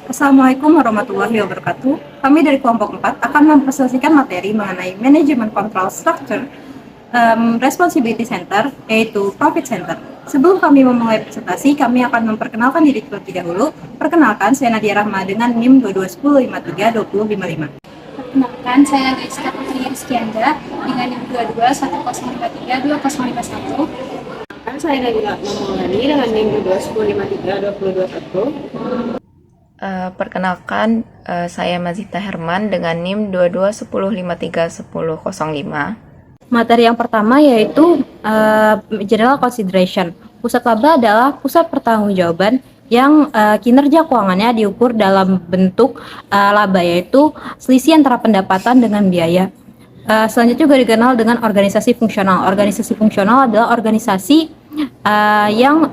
Assalamualaikum warahmatullahi wabarakatuh. Kami dari kelompok 4 akan mempresentasikan materi mengenai manajemen control structure responsibility center, yaitu profit center. Sebelum kami memulai presentasi, kami akan memperkenalkan diri terlebih dahulu. Perkenalkan, saya Nadia Rahma dengan NIM 2210532055. Perkenalkan, saya Rizka Putri Rizkyanda dengan NIM 2211532051. Saya Nabila Maulani dengan NIM 2210532021. Perkenalkan, saya Mazita Herman dengan NIM 2210531005. Materi yang pertama yaitu general consideration. Pusat laba adalah pusat pertanggungjawaban yang kinerja keuangannya diukur dalam bentuk laba, yaitu selisih antara pendapatan dengan biaya. Selanjutnya juga dikenal dengan organisasi fungsional. Organisasi fungsional adalah organisasi yang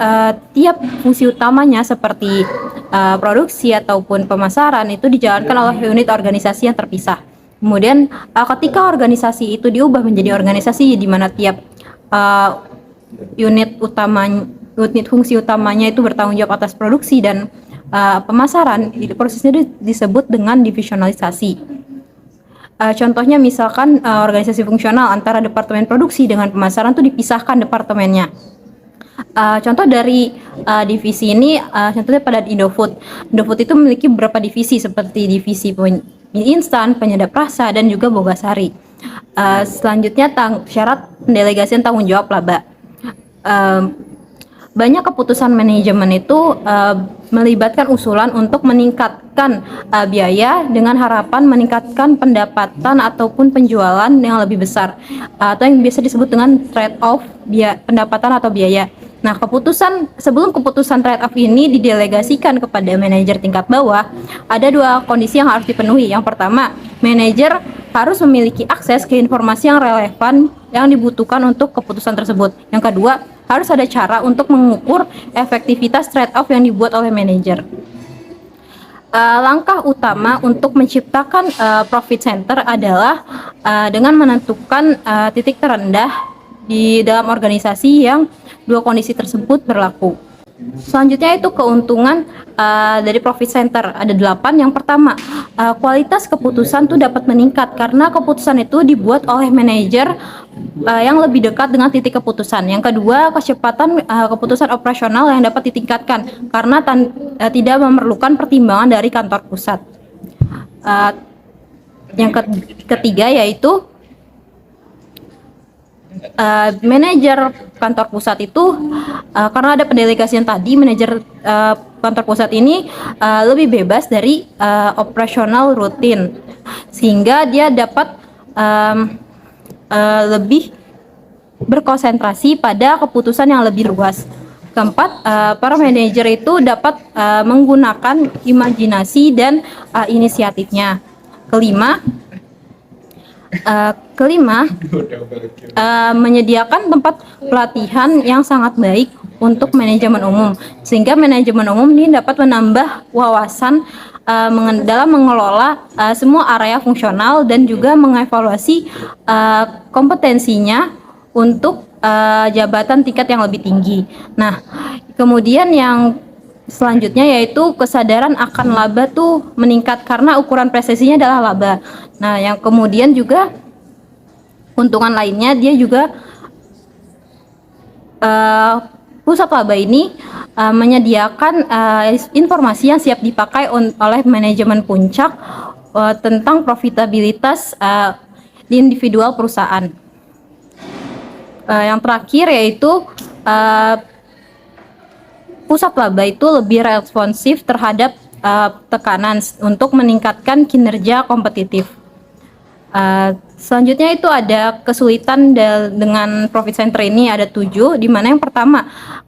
tiap fungsi utamanya seperti produksi ataupun pemasaran itu dijalankan oleh unit organisasi yang terpisah. Kemudian ketika organisasi itu diubah menjadi organisasi di mana tiap unit fungsi utamanya itu bertanggung jawab atas produksi dan pemasaran, prosesnya disebut dengan divisionalisasi. Contohnya misalkan organisasi fungsional antara departemen produksi dengan pemasaran itu dipisahkan departemennya. Contoh dari divisi ini, contohnya pada Indofood. Indofood itu memiliki beberapa divisi seperti divisi mie instan, penyedap rasa, dan juga bogasari. Selanjutnya syarat pendelegasian tanggung jawab laba. Banyak keputusan manajemen itu melibatkan usulan untuk meningkatkan biaya dengan harapan meningkatkan pendapatan ataupun penjualan yang lebih besar, atau yang biasa disebut dengan trade off pendapatan atau biaya. Nah, sebelum keputusan trade off ini didelegasikan kepada manajer tingkat bawah, ada dua kondisi yang harus dipenuhi. Yang pertama, manajer harus memiliki akses ke informasi yang relevan yang dibutuhkan untuk keputusan tersebut. Yang kedua, harus ada cara untuk mengukur efektivitas trade off yang dibuat oleh manajer. Langkah utama untuk menciptakan profit center adalah dengan menentukan titik terendah di dalam organisasi yang dua kondisi tersebut berlaku. Selanjutnya itu keuntungan dari profit center, ada 8. Yang pertama, kualitas keputusan itu dapat meningkat karena keputusan itu dibuat oleh manajer yang lebih dekat dengan titik keputusan. Yang kedua, kecepatan keputusan operasional yang dapat ditingkatkan karena tidak memerlukan pertimbangan dari kantor pusat. Yang ketiga yaitu manajer kantor pusat itu karena ada pendelegasian tadi, manajer kantor pusat ini lebih bebas dari operasional rutin, sehingga dia dapat lebih berkonsentrasi pada keputusan yang lebih luas. Keempat, para manajer itu dapat menggunakan imajinasi dan inisiatifnya. Kelima, menyediakan tempat pelatihan yang sangat baik untuk manajemen umum, sehingga manajemen umum ini dapat menambah wawasan dalam mengelola semua area fungsional dan juga mengevaluasi kompetensinya untuk jabatan tingkat yang lebih tinggi. Nah, kemudian yang selanjutnya yaitu kesadaran akan laba tuh meningkat karena ukuran prestasinya adalah laba. Nah, yang kemudian juga keuntungan lainnya, dia juga pusat laba ini menyediakan informasi yang siap dipakai oleh manajemen puncak tentang profitabilitas di individual perusahaan. Yang terakhir yaitu pusat laba itu lebih responsif terhadap tekanan untuk meningkatkan kinerja kompetitif. Selanjutnya itu ada kesulitan dengan profit center ini, ada 7, di mana yang pertama,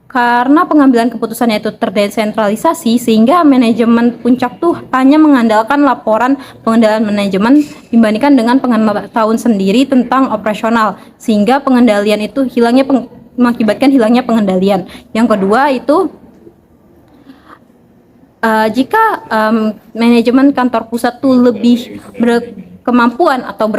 karena pengambilan keputusannya itu terdesentralisasi sehingga manajemen puncak tuh hanya mengandalkan laporan pengendalian manajemen dibandingkan dengan pengetahuan sendiri tentang operasional, sehingga pengendalian itu mengakibatkan hilangnya pengendalian. Yang kedua itu jika manajemen kantor pusat tuh lebih berkemampuan atau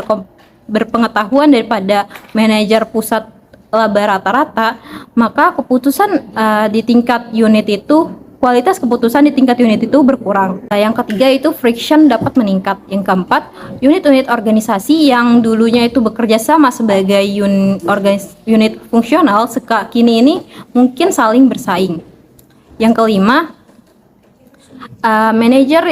berpengetahuan daripada manajer pusat laba rata-rata, maka keputusan di tingkat unit itu kualitas keputusan di tingkat unit itu berkurang. Nah, yang ketiga itu friction dapat meningkat. Yang keempat, unit-unit organisasi yang dulunya itu bekerja sama sebagai unit fungsional, kini ini mungkin saling bersaing. Yang kelima, manajer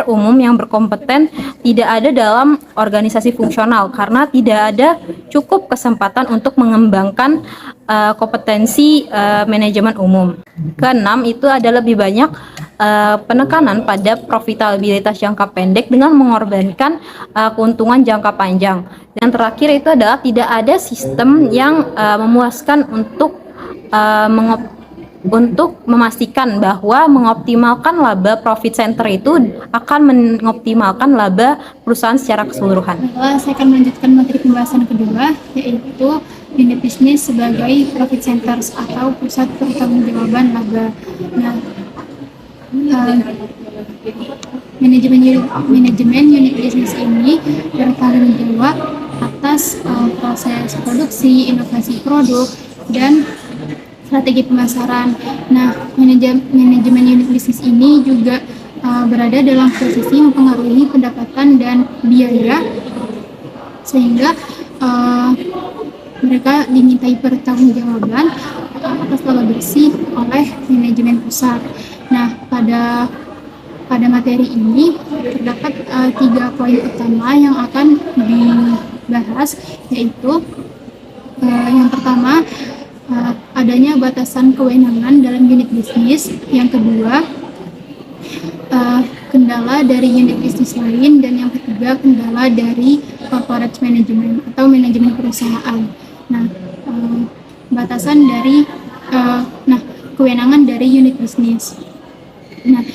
umum yang berkompeten tidak ada dalam organisasi fungsional karena tidak ada cukup kesempatan untuk mengembangkan kompetensi manajemen umum. Keenam, itu ada lebih banyak penekanan pada profitabilitas jangka pendek dengan mengorbankan keuntungan jangka panjang. Dan terakhir itu adalah tidak ada sistem yang memuaskan untuk memastikan bahwa mengoptimalkan laba profit center itu akan mengoptimalkan laba perusahaan secara keseluruhan. Saya akan melanjutkan materi pembahasan kedua, yaitu unit bisnis sebagai profit centers atau pusat pertanggungjawaban laba. Nah, manajemen unit bisnis ini bertanggung jawab atas proses produksi, inovasi produk, dan strategi pemasaran. Nah, manajemen unit bisnis ini juga berada dalam posisi mempengaruhi pendapatan dan biaya, sehingga mereka dimintai pertanggungjawaban atas laba bersih oleh manajemen pusat. Nah, pada materi ini terdapat 3 poin utama yang akan dibahas, yaitu yang pertama, adanya batasan kewenangan dalam unit bisnis. Yang kedua, kendala dari unit bisnis lain. Dan yang ketiga, kendala dari corporate management atau manajemen perusahaan. Nah, batasan dari kewenangan dari unit bisnis. Nah,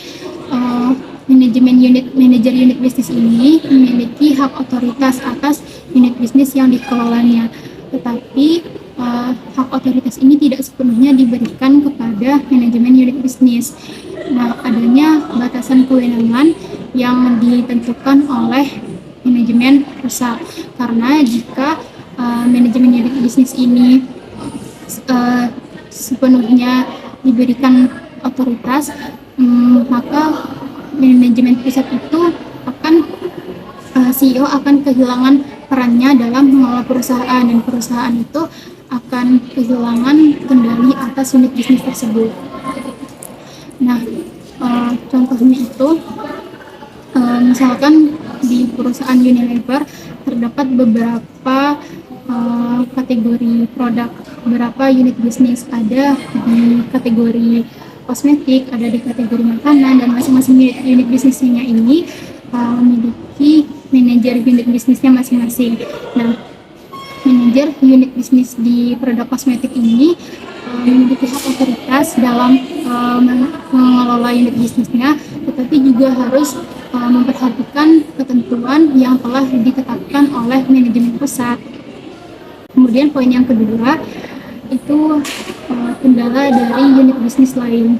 manajer unit bisnis ini memiliki hak otoritas atas unit bisnis yang dikelolanya, tetapi hak otoritas ini tidak sepenuhnya diberikan kepada manajemen unit bisnis. Nah, adanya batasan kewenangan yang ditentukan oleh manajemen pusat, karena jika manajemen unit bisnis ini sepenuhnya diberikan otoritas, maka manajemen pusat itu CEO akan kehilangan perannya dalam mengelola perusahaan, dan perusahaan itu akan kehilangan kendali atas unit bisnis tersebut. Nah, contohnya itu misalkan di perusahaan Unilever terdapat beberapa kategori produk, beberapa unit bisnis, ada di kategori kosmetik, ada di kategori makanan, dan masing-masing unit bisnisnya ini memiliki manajer unit bisnisnya masing-masing. Nah, manajer unit bisnis di produk kosmetik ini memiliki hak otoritas dalam mengelola unit bisnisnya, tetapi juga harus memperhatikan ketentuan yang telah ditetapkan oleh manajemen pusat. Kemudian poin yang kedua itu kendala dari unit bisnis lain.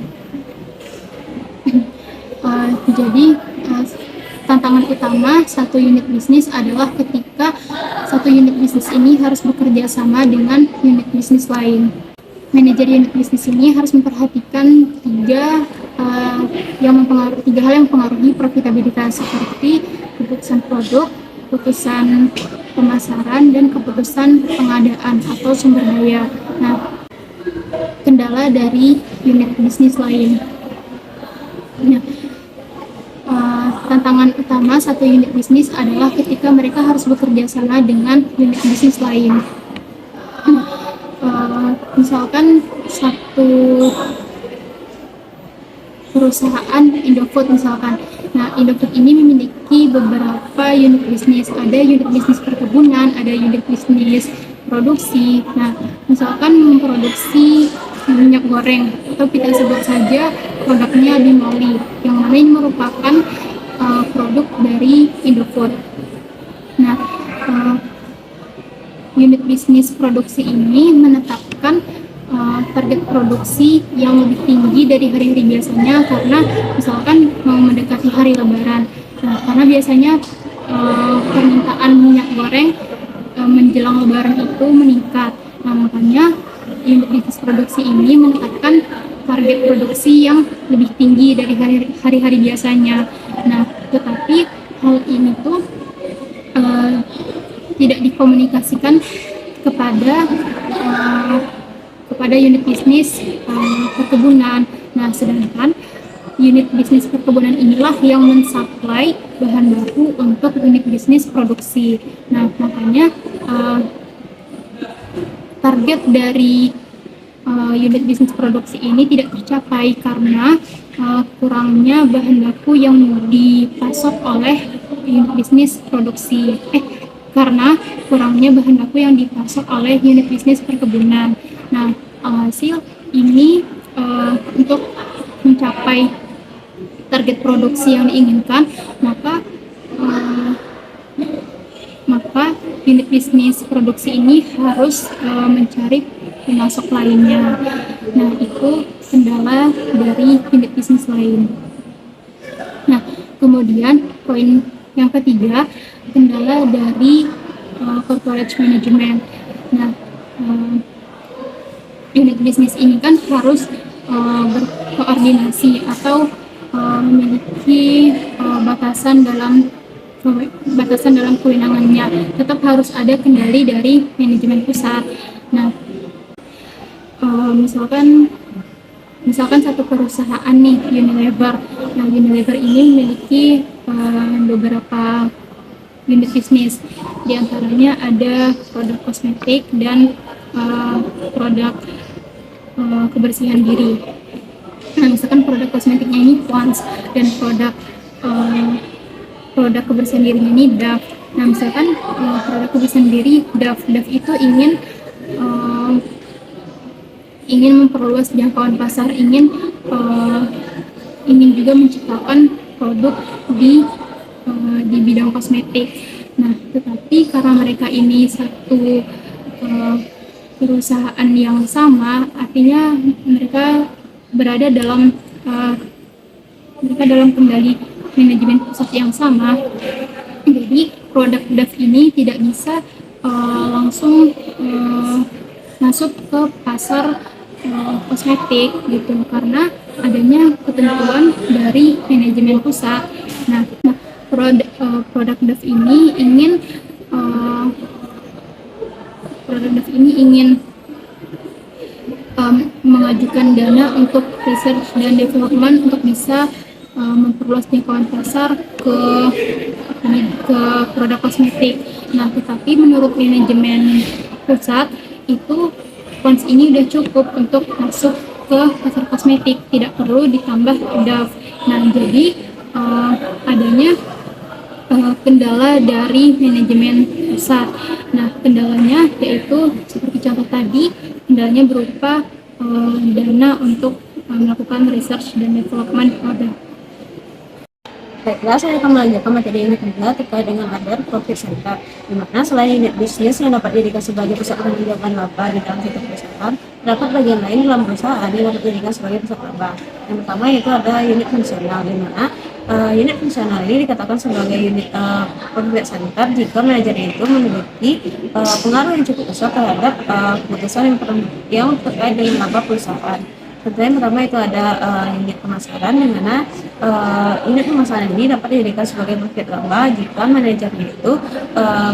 Jadi tantangan utama satu unit bisnis adalah ketika satu unit bisnis ini harus bekerja sama dengan unit bisnis lain. Manajer unit bisnis ini harus memperhatikan tiga hal yang mempengaruhi profitabilitas, seperti keputusan produk, keputusan pemasaran, dan keputusan pengadaan atau sumber daya. Nah, kendala dari unit bisnis lain. Nah, tantangan utama satu unit bisnis adalah ketika mereka harus bekerja sama dengan unit bisnis lain. Misalkan satu perusahaan Indofood misalkan. Nah, Indofood ini memiliki beberapa unit bisnis. Ada unit bisnis perkebunan, ada unit bisnis produksi. Nah, misalkan memproduksi minyak goreng, atau kita sebut saja produknya Bimoli, yang mana ini merupakan produk dari Indofood. Nah, unit bisnis produksi ini menetapkan target produksi yang lebih tinggi dari hari-hari biasanya, karena misalkan mau mendekati hari Lebaran. Nah, karena biasanya permintaan minyak goreng menjelang Lebaran itu meningkat. Nah, makanya unit bisnis produksi ini menetapkan target produksi yang lebih tinggi dari hari-hari biasanya. Nah, tetapi hal ini tuh tidak dikomunikasikan kepada unit bisnis perkebunan. Nah, sedangkan unit bisnis perkebunan inilah yang mensuplai bahan baku untuk unit bisnis produksi. Nah, makanya target dari unit bisnis produksi ini tidak tercapai karena kurangnya bahan baku yang dipasok oleh unit bisnis produksi. Karena kurangnya bahan baku yang dipasok oleh unit bisnis perkebunan. Nah, hasil ini untuk mencapai target produksi yang diinginkan, maka unit bisnis produksi ini harus mencari pemasok lainnya. Nah, itu kendala dari unit bisnis lain. Nah, kemudian poin yang ketiga, kendala dari corporate management. Nah, unit bisnis ini kan harus berkoordinasi atau memiliki batasan dalam kewenangannya. Tetap harus ada kendali dari manajemen pusat. Nah, misalkan satu perusahaan nih, Unilever. Nah, Unilever ini memiliki beberapa unit bisnis. Di antaranya ada produk kosmetik dan produk kebersihan diri. Nah, misalkan produk kosmetiknya ini Pond's dan produk kebersihan dirinya ini Dove. Nah, misalkan produk kebersihan diri Dove itu ingin memperluas jangkauan pasar, ingin juga menciptakan produk di bidang kosmetik. Nah, tetapi karena mereka ini satu perusahaan yang sama, artinya mereka berada dalam kendali manajemen pusat yang sama. Jadi produk Dove ini tidak bisa langsung masuk ke pasar kosmetik gitu, karena adanya ketentuan dari manajemen pusat. Nah, produk Dove ini ingin mengajukan dana untuk research dan development untuk bisa memperluas jangkauan pasar ke produk kosmetik. Nah, tetapi menurut manajemen pusat itu funds ini udah cukup untuk masuk ke pasar kosmetik, tidak perlu ditambah Dove. Nah, jadi adanya kendala dari manajemen pusat. Nah, kendalanya yaitu seperti contoh tadi, kendalanya berupa dana untuk melakukan research dan development produk. Baiklah, saya akan melanjutkan materi unit kedua terkait dengan other profit center, di mana selain unit bisnis yang dapat dijadikan sebagai pusat penunjukan laba di dalam satu perusahaan, terdapat bagian lain dalam perusahaan yang dapat dijadikan sebagai pusat laba. Yang pertama yaitu ada unit fungsional, di mana unit fungsional ini dikatakan sebagai unit profit center jika manajer itu memiliki pengaruh yang cukup besar terhadap keputusan yang terkait dengan laba perusahaan. Tentunya yang pertama itu ada unit pemasaran, di mana unit pemasaran ini dapat dijadikan sebagai profit laba jika manajer itu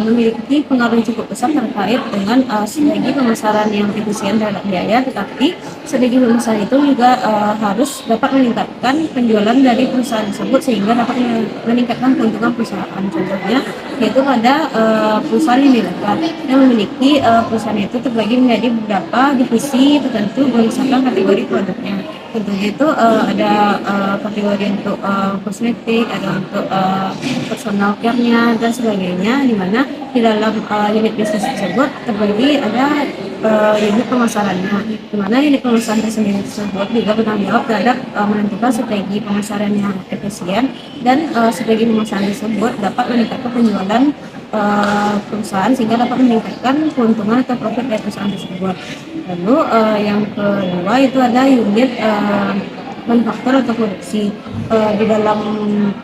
memiliki pengaruh yang cukup besar terkait dengan strategi pemasaran yang efisien terhadap biaya, tetapi strategi pemasaran itu juga harus dapat meningkatkan penjualan dari perusahaan tersebut sehingga dapat meningkatkan keuntungan perusahaan. Contohnya yaitu pada perusahaan Unilever yang memiliki perusahaan itu terbagi menjadi beberapa divisi tertentu berdasarkan kategori produknya. Tentunya itu ada kategori untuk kosmetik, ada untuk personal care-nya dan sebagainya, di mana di dalam unit bisnis tersebut terbagi ada unit pemasarannya, di mana unit pemasaran tersebut juga bertanggung jawab terhadap menentukan strategi pemasaran yang efisien, dan strategi pemasaran tersebut dapat meningkatkan penjualan perusahaan sehingga dapat meningkatkan keuntungan atau profit dari perusahaan tersebut. Lalu yang kedua itu ada unit manufaktur atau produksi. Di dalam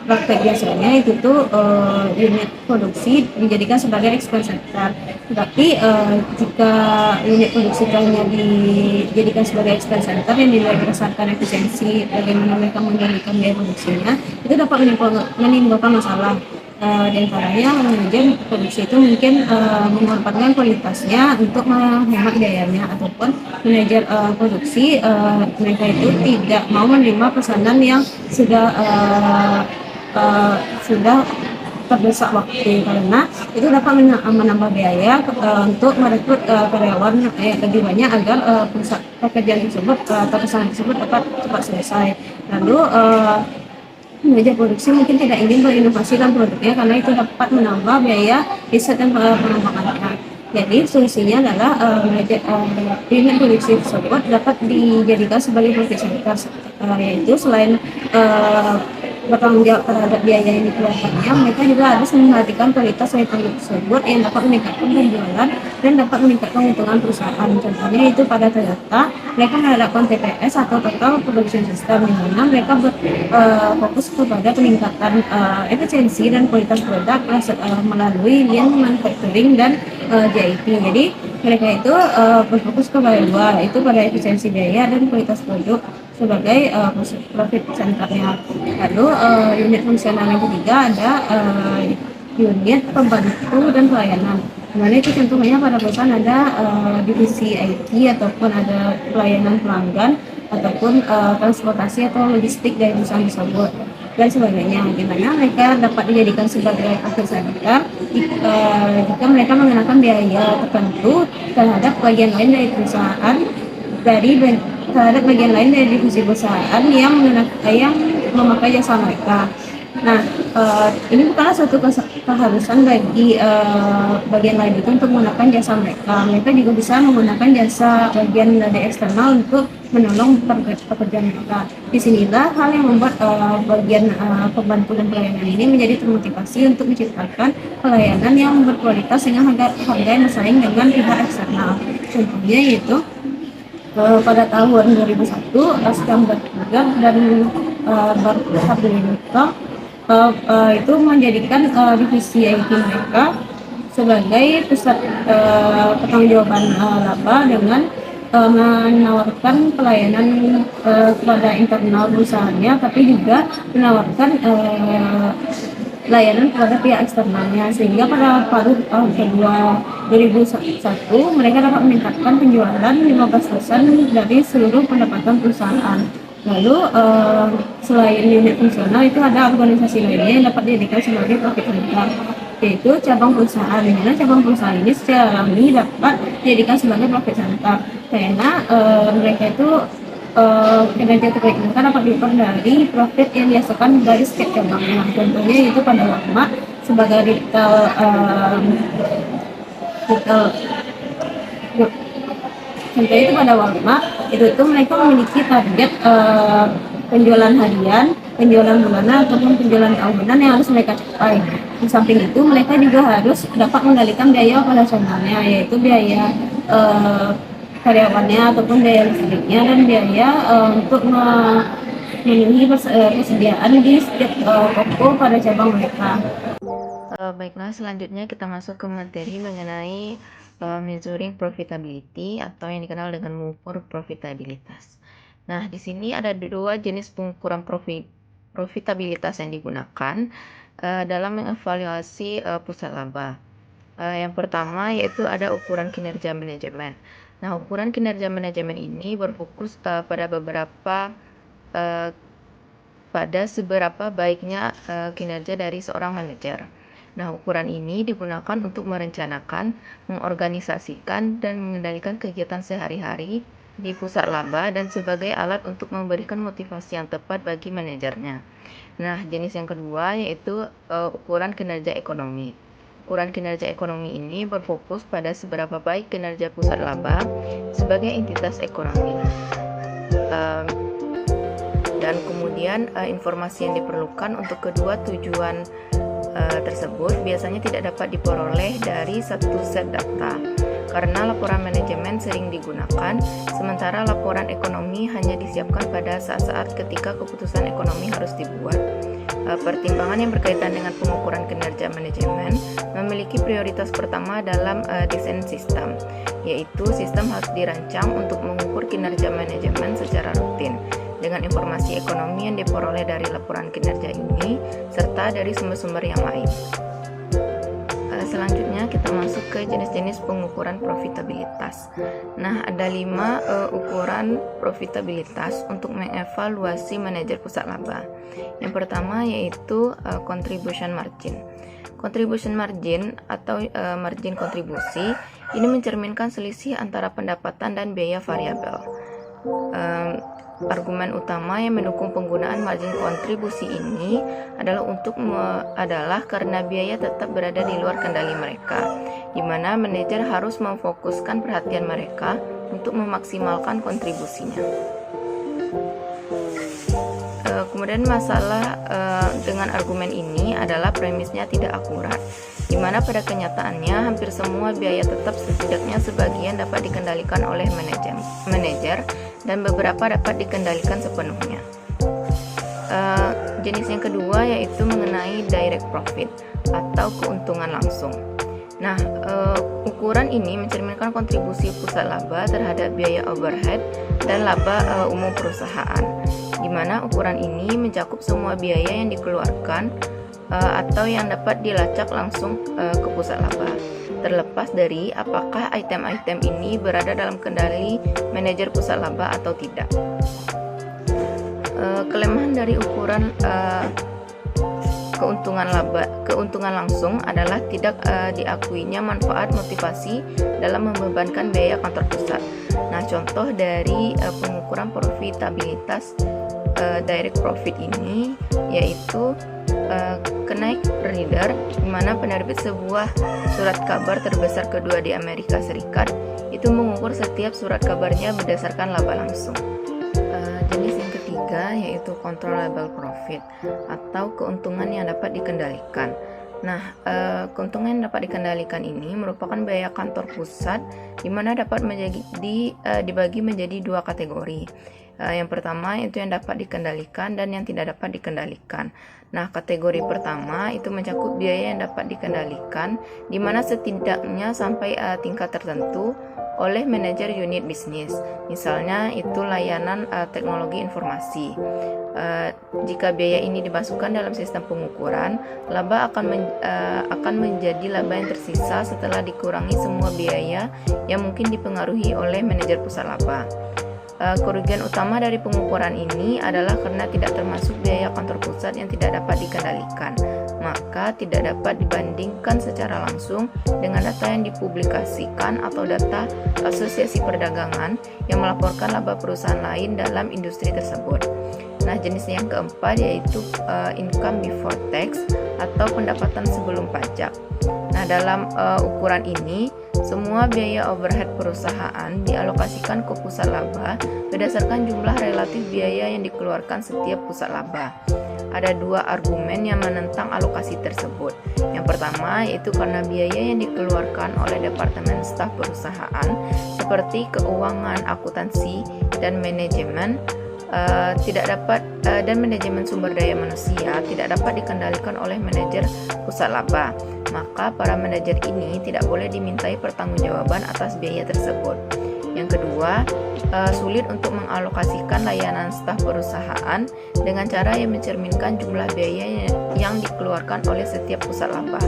praktek biasanya itu tuh unit produksi dijadikan sebagai expense center. Tetapi jika unit produksi hanya dijadikan sebagai expense center yang dinilai berdasarkan efisiensi bagaimana mereka mengendalikan biaya produksinya, itu dapat menimbulkan masalah. Di antaranya manajer produksi itu mungkin mengorbankan kualitasnya untuk menghemat biayanya, ataupun manajer produksi mereka itu tidak mau menerima pesanan yang sudah terdesak waktu, karena itu dapat menambah biaya untuk merekrut karyawan lebih banyak agar pekerjaan tersebut atau pesanan tersebut dapat cepat selesai. Lalu manajer produksi mungkin tidak ingin berinovasi dalam produknya karena itu dapat menambah biaya riset dan pengembangannya. Jadi solusinya adalah unit produksi tersebut dapat dijadikan sebagai profit center, yaitu selain bertanggung jawab terhadap biaya yang dikeluarkannya, mereka juga harus memperhatikan kualitas dari produk tersebut yang dapat meningkatkan penjualan dan dapat meningkatkan keuntungan perusahaan. Contohnya itu pada Toyota, mereka menerapkan TPS atau Total Production System, di mana mereka fokus kepada peningkatan efisiensi dan kualitas produk melalui lean manufacturing dan JIT. Jadi mereka itu berfokus kepada dua, itu pada efisiensi biaya dan kualitas produk sebagai profit centernya. Lalu unit fungsional yang ketiga ada unit pembantu dan pelayanan. Dimana itu contohnya pada perusahaan ada divisi IT ataupun ada pelayanan pelanggan ataupun transportasi atau logistik dari perusahaan tersebut dan sebagainya. Dimana mereka dapat dijadikan sebagai profit center jika mereka mengenakan biaya tertentu terhadap bagian lain dari perusahaan terhadap bagian lain dari divisi perusahaan yang memakai jasa mereka. Nah, ini bukanlah suatu keharusan bagi bagian lain itu untuk menggunakan jasa mereka. Mereka juga bisa menggunakan jasa bagian dari eksternal untuk menolong pekerjaan mereka. Disinilah hal yang membuat bagian pembantu dan pelayanan ini menjadi termotivasi untuk menciptakan pelayanan yang berkualitas sehingga harga yang bersaing dengan pihak eksternal. Contohnya yaitu pada tahun 2001 Ascam Bertugas dan Berhabilitas itu menjadikan divisi IT mereka sebagai pusat pertanggungjawaban laba dengan menawarkan pelayanan kepada internal perusahaannya, tapi juga menawarkan layanan kepada pihak eksternalnya, sehingga pada paruh tahun kedua 2001 mereka dapat meningkatkan penjualan 15% dari seluruh pendapatan perusahaan. Lalu selain unit fungsional itu ada organisasi lainnya yang dapat dijadikan sebagai profit center, yaitu cabang perusahaan, di mana cabang perusahaan ini secara alami dapat dijadikan sebagai profit center karena mereka itu kinerja terbaik mereka dapat diukur dari profit yang dihasilkan dari setiap cabangnya. Contohnya itu pada Walmart sebagai retail contohnya itu pada Walmart itu mereka memiliki target penjualan harian, penjualan bulanan ataupun penjualan tahunan yang harus mereka capai. Di samping itu mereka juga harus dapat mengendalikan biaya operasionalnya, yaitu biaya karyawannya ataupun biaya listriknya dan biaya untuk memenuhi persediaan di setiap toko pada cabang mereka. Baiklah, selanjutnya kita masuk ke materi mengenai measuring profitability atau yang dikenal dengan mengukur profitabilitas. Nah, di sini ada dua jenis pengukuran profitabilitas yang digunakan dalam mengevaluasi pusat laba. Yang pertama yaitu ada ukuran kinerja manajemen. Nah, ukuran kinerja manajemen ini berfokus pada seberapa baiknya kinerja dari seorang manajer. Nah, ukuran ini digunakan untuk merencanakan, mengorganisasikan, dan mengendalikan kegiatan sehari-hari di pusat laba dan sebagai alat untuk memberikan motivasi yang tepat bagi manajernya. Nah, jenis yang kedua yaitu ukuran kinerja ekonomi. Ukuran kinerja ekonomi ini berfokus pada seberapa baik kinerja pusat laba sebagai entitas ekonomi. Dan kemudian informasi yang diperlukan untuk kedua tujuan tersebut biasanya tidak dapat diperoleh dari satu set data karena laporan manajemen sering digunakan, sementara laporan ekonomi hanya disiapkan pada saat-saat ketika keputusan ekonomi harus dibuat. Pertimbangan yang berkaitan dengan pengukuran kinerja manajemen memiliki prioritas pertama dalam desain sistem, yaitu sistem harus dirancang untuk mengukur kinerja manajemen secara rutin dengan informasi ekonomi yang diperoleh dari laporan kinerja ini serta dari sumber-sumber yang lain. Selanjutnya kita masuk ke jenis-jenis pengukuran profitabilitas. Nah, ada 5 ukuran profitabilitas untuk mengevaluasi manajer pusat laba. Yang pertama yaitu contribution margin. Contribution margin atau margin kontribusi ini mencerminkan selisih antara pendapatan dan biaya variabel. Argumen utama yang mendukung penggunaan margin kontribusi ini adalah karena biaya tetap berada di luar kendali mereka, di mana manajer harus memfokuskan perhatian mereka untuk memaksimalkan kontribusinya. Kemudian masalah dengan argumen ini adalah premisnya tidak akurat, di mana pada kenyataannya hampir semua biaya tetap setidaknya sebagian dapat dikendalikan oleh manajer dan beberapa dapat dikendalikan sepenuhnya. Jenis yang kedua yaitu mengenai direct profit atau keuntungan langsung. Nah, ukuran ini mencerminkan kontribusi pusat laba terhadap biaya overhead dan laba umum perusahaan, di mana ukuran ini mencakup semua biaya yang dikeluarkan atau yang dapat dilacak langsung ke pusat laba, terlepas dari apakah item-item ini berada dalam kendali manajer pusat laba atau tidak. Kelemahan dari ukuran keuntungan langsung adalah tidak diakuinya manfaat motivasi dalam membebankan biaya kantor pusat. Nah, contoh dari pengukuran profitabilitas direct profit ini yaitu kenaik reader, di mana penerbit sebuah surat kabar terbesar kedua di Amerika Serikat itu mengukur setiap surat kabarnya berdasarkan laba langsung. Jenis yang ketiga yaitu controllable profit atau keuntungan yang dapat dikendalikan. Nah, keuntungan yang dapat dikendalikan ini merupakan biaya kantor pusat, di mana dapat dibagi menjadi 2 kategori. Yang pertama itu yang dapat dikendalikan dan yang tidak dapat dikendalikan. Nah, kategori pertama itu mencakup biaya yang dapat dikendalikan, di mana setidaknya sampai tingkat tertentu oleh manajer unit bisnis. Misalnya itu layanan teknologi informasi. Jika biaya ini dimasukkan dalam sistem pengukuran, laba akan menjadi laba yang tersisa setelah dikurangi semua biaya yang mungkin dipengaruhi oleh manajer pusat laba. Kerugian utama dari pengukuran ini adalah karena tidak termasuk biaya kantor pusat yang tidak dapat dikendalikan, maka tidak dapat dibandingkan secara langsung dengan data yang dipublikasikan atau data asosiasi perdagangan yang melaporkan laba perusahaan lain dalam industri tersebut. Nah, jenis yang keempat yaitu income before tax atau pendapatan sebelum pajak. Nah, dalam ukuran ini semua biaya overhead perusahaan dialokasikan ke pusat laba berdasarkan jumlah relatif biaya yang dikeluarkan setiap pusat laba. Ada 2 argumen yang menentang alokasi tersebut. Yang pertama yaitu karena biaya yang dikeluarkan oleh departemen staf perusahaan seperti keuangan, akuntansi, dan manajemen dan manajemen sumber daya manusia tidak dapat dikendalikan oleh manajer pusat laba. Maka para manajer ini tidak boleh dimintai pertanggungjawaban atas biaya tersebut. Yang kedua, sulit untuk mengalokasikan layanan staf perusahaan dengan cara yang mencerminkan jumlah biaya yang dikeluarkan oleh setiap pusat laba.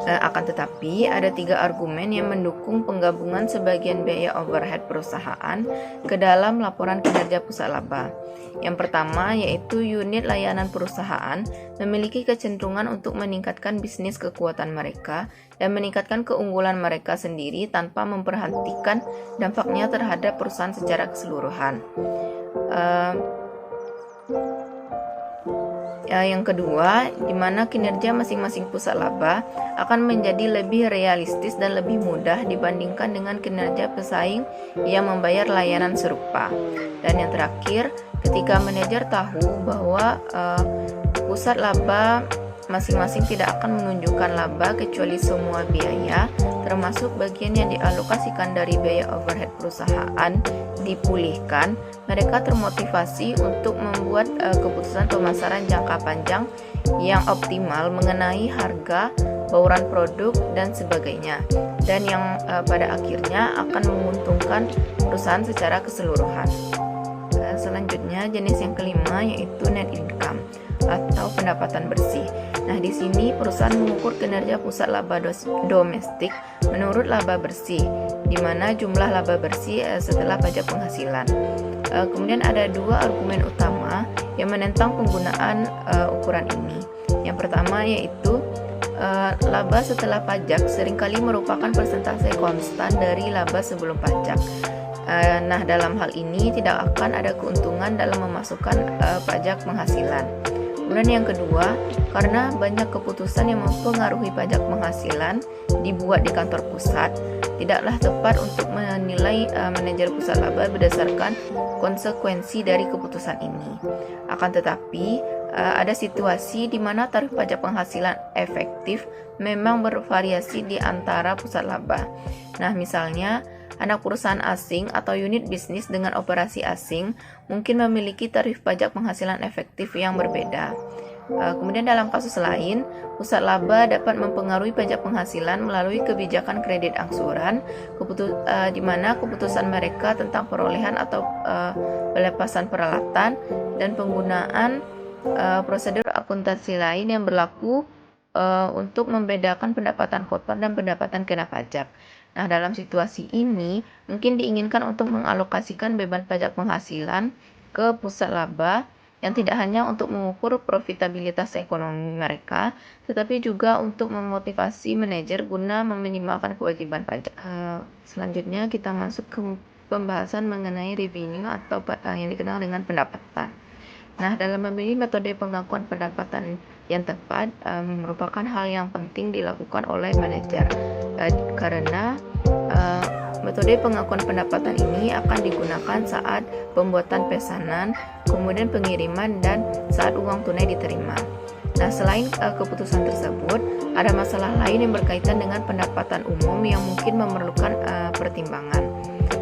Akan tetapi, ada 3 argumen yang mendukung penggabungan sebagian biaya overhead perusahaan ke dalam laporan kinerja pusat laba. Yang pertama yaitu unit layanan perusahaan memiliki kecenderungan untuk meningkatkan bisnis kekuatan mereka dan meningkatkan keunggulan mereka sendiri tanpa memperhatikan dampaknya terhadap perusahaan secara keseluruhan. Yang kedua, di mana kinerja masing-masing pusat laba akan menjadi lebih realistis dan lebih mudah dibandingkan dengan kinerja pesaing yang membayar layanan serupa. Dan yang terakhir, ketika manajer tahu bahwa pusat laba masing-masing tidak akan menunjukkan laba kecuali semua biaya, termasuk bagian yang dialokasikan dari biaya overhead perusahaan, dipulihkan. Mereka termotivasi untuk membuat keputusan pemasaran jangka panjang yang optimal mengenai harga, bauran produk, dan sebagainya, dan yang pada akhirnya akan menguntungkan perusahaan secara keseluruhan. Selanjutnya jenis yang kelima yaitu net income atau pendapatan bersih. Nah, di sini perusahaan mengukur kinerja pusat laba domestik menurut laba bersih, di mana jumlah laba bersih setelah pajak penghasilan. Kemudian ada dua argumen utama yang menentang penggunaan ukuran ini. Yang pertama yaitu laba setelah pajak seringkali merupakan persentase konstan dari laba sebelum pajak. Nah, dalam hal ini tidak akan ada keuntungan dalam memasukkan pajak penghasilan. Kemudian yang kedua, karena banyak keputusan yang mempengaruhi pajak penghasilan dibuat di kantor pusat, tidaklah tepat untuk menilai manajer pusat laba berdasarkan konsekuensi dari keputusan ini. Akan tetapi, ada situasi di mana tarif pajak penghasilan efektif memang bervariasi di antara pusat laba. Nah, misalnya, anak perusahaan asing atau unit bisnis dengan operasi asing mungkin memiliki tarif pajak penghasilan efektif yang berbeda. Kemudian dalam kasus lain, pusat laba dapat mempengaruhi pajak penghasilan melalui kebijakan kredit angsuran, di mana keputusan mereka tentang perolehan atau pelepasan peralatan dan penggunaan prosedur akuntansi lain yang berlaku untuk membedakan pendapatan kotor dan pendapatan kena pajak. Nah, dalam situasi ini, mungkin diinginkan untuk mengalokasikan beban pajak penghasilan ke pusat laba yang tidak hanya untuk mengukur profitabilitas ekonomi mereka, tetapi juga untuk memotivasi manajer guna meminimalkan kewajiban pajak. Selanjutnya, kita masuk ke pembahasan mengenai revenue atau yang dikenal dengan pendapatan. Nah, dalam memilih metode pengakuan pendapatan yang tepat merupakan hal yang penting dilakukan oleh manajer karena metode pengakuan pendapatan ini akan digunakan saat pembuatan pesanan, kemudian pengiriman, dan saat uang tunai diterima. Nah, selain keputusan tersebut, ada masalah lain yang berkaitan dengan pendapatan umum yang mungkin memerlukan pertimbangan,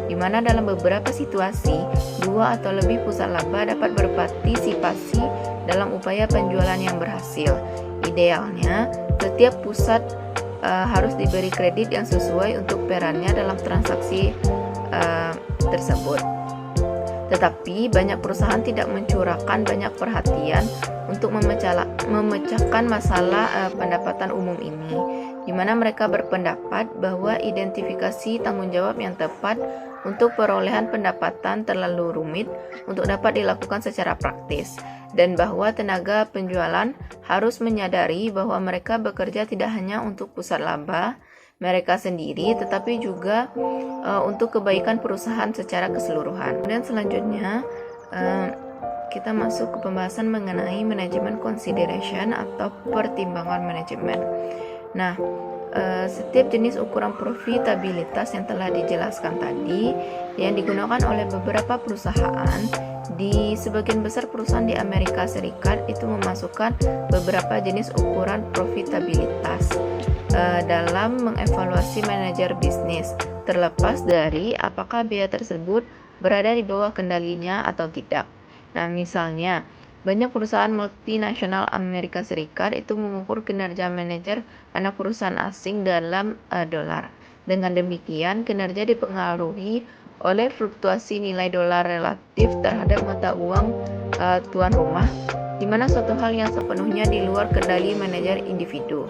di mana dalam beberapa situasi, dua atau lebih pusat laba dapat berpartisipasi dalam upaya penjualan yang berhasil. Idealnya, setiap pusat harus diberi kredit yang sesuai untuk perannya dalam transaksi tersebut. Tetapi banyak perusahaan tidak mencurahkan banyak perhatian untuk memecahkan masalah pendapatan umum ini, di mana mereka berpendapat bahwa identifikasi tanggung jawab yang tepat untuk perolehan pendapatan terlalu rumit untuk dapat dilakukan secara praktis, dan bahwa tenaga penjualan harus menyadari bahwa mereka bekerja tidak hanya untuk pusat laba mereka sendiri, tetapi juga untuk kebaikan perusahaan secara keseluruhan. Dan selanjutnya kita masuk ke pembahasan mengenai manajemen consideration atau pertimbangan manajemen. Nah, setiap jenis ukuran profitabilitas yang telah dijelaskan tadi yang digunakan oleh beberapa perusahaan, di sebagian besar perusahaan di Amerika Serikat itu memasukkan beberapa jenis ukuran profitabilitas dalam mengevaluasi manajer bisnis, terlepas dari apakah biaya tersebut berada di bawah kendalinya atau tidak. Nah, misalnya banyak perusahaan multinasional Amerika Serikat itu mengukur kinerja manajer anak perusahaan asing dalam dolar. Dengan demikian, kinerja dipengaruhi oleh fluktuasi nilai dolar relatif terhadap mata uang tuan rumah, di mana suatu hal yang sepenuhnya di luar kendali manajer individu.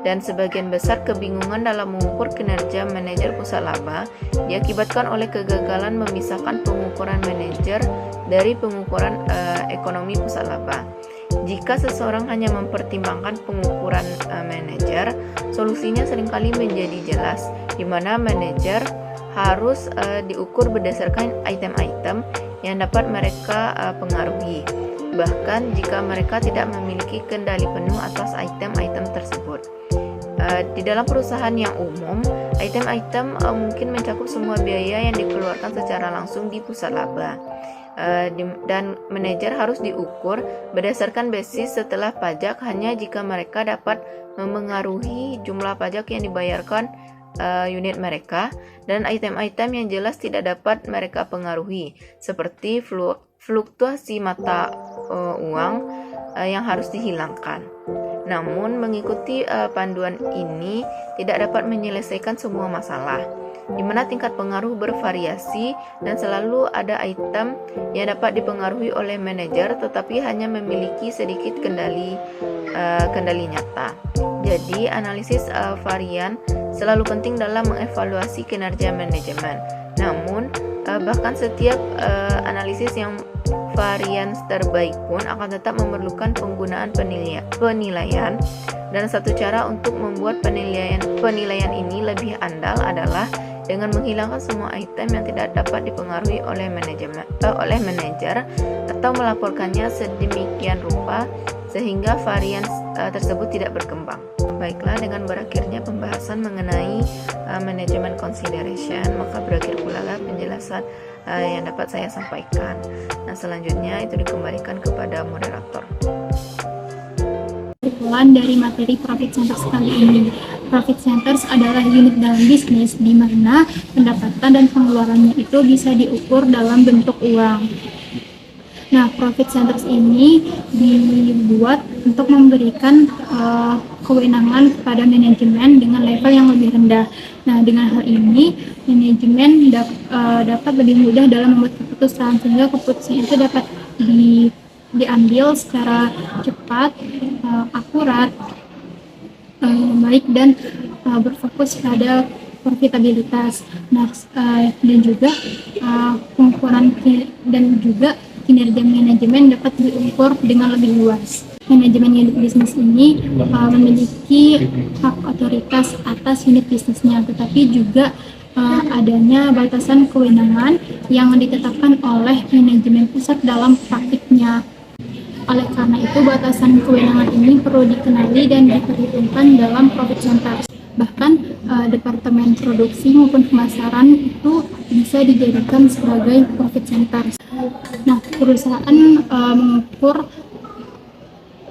Dan sebagian besar kebingungan dalam mengukur kinerja manajer pusat laba diakibatkan oleh kegagalan memisahkan pengukuran manajer dari pengukuran ekonomi pusat laba. Jika seseorang hanya mempertimbangkan pengukuran manajer, solusinya seringkali menjadi jelas, di mana manajer harus diukur berdasarkan item-item yang dapat mereka pengaruhi, bahkan jika mereka tidak memiliki kendali penuh atas item-item tersebut. Di dalam perusahaan yang umum, item-item mungkin mencakup semua biaya yang dikeluarkan secara langsung di pusat laba. dan manajer harus diukur berdasarkan basis setelah pajak hanya jika mereka dapat memengaruhi jumlah pajak yang dibayarkan unit mereka, dan item-item yang jelas tidak dapat mereka pengaruhi seperti fluktuasi mata uang yang harus dihilangkan. Namun mengikuti panduan ini tidak dapat menyelesaikan semua masalah, di mana tingkat pengaruh bervariasi dan selalu ada item yang dapat dipengaruhi oleh manajer tetapi hanya memiliki sedikit kendali nyata. Jadi analisis varian selalu penting dalam mengevaluasi kinerja manajemen. Namun bahkan setiap analisis yang varian terbaik pun akan tetap memerlukan penggunaan penilaian, dan satu cara untuk membuat penilaian ini lebih andal adalah dengan menghilangkan semua item yang tidak dapat dipengaruhi oleh manajer atau melaporkannya sedemikian rupa sehingga varian tersebut tidak berkembang. Baiklah, dengan berakhirnya pembahasan mengenai management consideration, maka berakhir pula penjelasan yang dapat saya sampaikan. Nah, selanjutnya itu dikembalikan kepada moderator. Kesimpulan dari materi Profit Centers kali ini. Profit Centers adalah unit dalam bisnis di mana pendapatan dan pengeluarannya itu bisa diukur dalam bentuk uang. Nah, Profit Centers ini dibuat untuk memberikan kewenangan kepada manajemen dengan level yang lebih rendah. Nah, dengan hal ini manajemen dapat lebih mudah dalam membuat keputusan, sehingga keputusan itu dapat diambil secara cepat, akurat, baik, dan berfokus pada profitabilitas. Nah, dan juga pengukuran dan juga kinerja manajemen dapat diukur dengan lebih luas. Manajemen unit bisnis ini memiliki hak otoritas atas unit bisnisnya, tetapi juga adanya batasan kewenangan yang ditetapkan oleh manajemen pusat dalam praktiknya. Oleh karena itu, batasan kewenangan ini perlu dikenali dan diperhitungkan dalam profit center. Bahkan departemen produksi maupun pemasaran itu bisa dijadikan sebagai profit center. Nah, perusahaan mengukur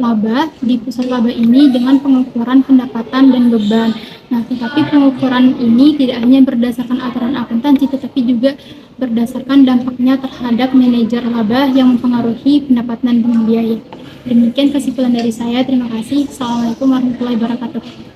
laba di pusat laba ini dengan pengukuran pendapatan dan beban. Nah, tetapi pengukuran ini tidak hanya berdasarkan aturan akuntansi, tetapi juga berdasarkan dampaknya terhadap manajer laba yang mempengaruhi pendapatan dan biaya. Demikian kesimpulan dari saya. Terima kasih. Assalamualaikum warahmatullahi wabarakatuh.